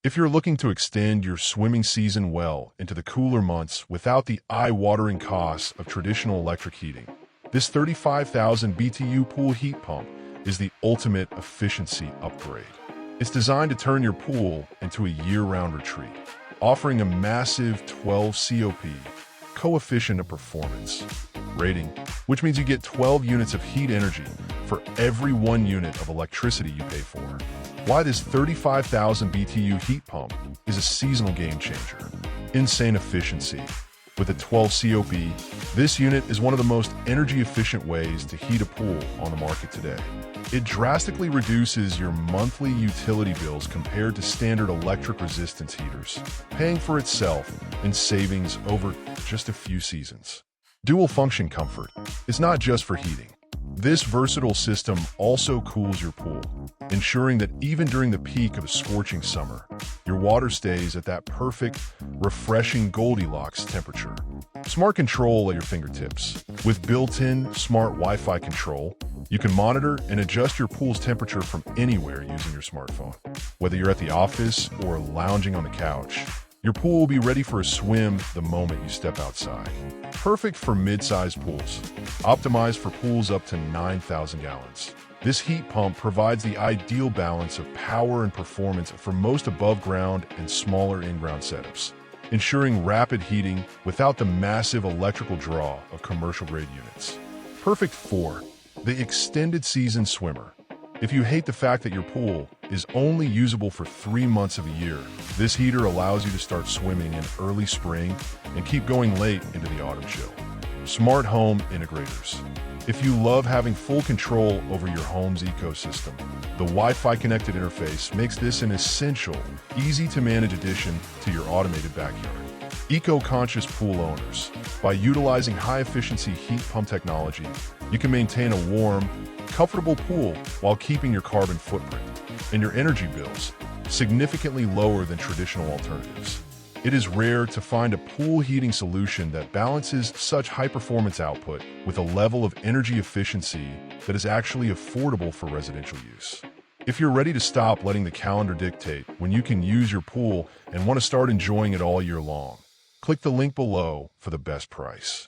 If you're looking to extend your swimming season well into the cooler months without the eye-watering costs of traditional electric heating, this 35,000 BTU pool heat pump is the ultimate efficiency upgrade. It's designed to turn your pool into a year-round retreat, offering a massive 12 COP coefficient of performance rating, which means you get 12 units of heat energy for every 1 unit of electricity you pay for. Why this 35,000 BTU heat pump is a seasonal game changer. Insane efficiency. With a 12 COP, this unit is one of the most energy-efficient ways to heat a pool on the market today. It drastically reduces your monthly utility bills compared to standard electric resistance heaters, paying for itself in savings over just a few seasons. Dual function comfort is not just for heating. This versatile system also cools your pool, ensuring that even during the peak of a scorching summer, your water stays at that perfect, refreshing Goldilocks temperature. Smart control at your fingertips. With built-in smart Wi-Fi control, you can monitor and adjust your pool's temperature from anywhere using your smartphone. Whether you're at the office or lounging on the couch, your pool will be ready for a swim the moment you step outside. Perfect for mid-sized pools, optimized for pools up to 9,000 gallons. This heat pump provides the ideal balance of power and performance for most above-ground and smaller in-ground setups, ensuring rapid heating without the massive electrical draw of commercial-grade units. Perfect for the extended season swimmer. If you hate the fact that your pool is only usable for 3 months of a year, this heater allows you to start swimming in early spring and keep going late into the autumn chill. Smart home integrators. If you love having full control over your home's ecosystem, the Wi-Fi connected interface makes this an essential, easy-to-manage addition to your automated backyard. Eco-conscious pool owners. By utilizing high-efficiency heat pump technology, you can maintain a warm, comfortable pool while keeping your carbon footprint and your energy bills significantly lower than traditional alternatives. It is rare to find a pool heating solution that balances such high-performance output with a level of energy efficiency that is actually affordable for residential use. If you're ready to stop letting the calendar dictate when you can use your pool and want to start enjoying it all year long, click the link below for the best price.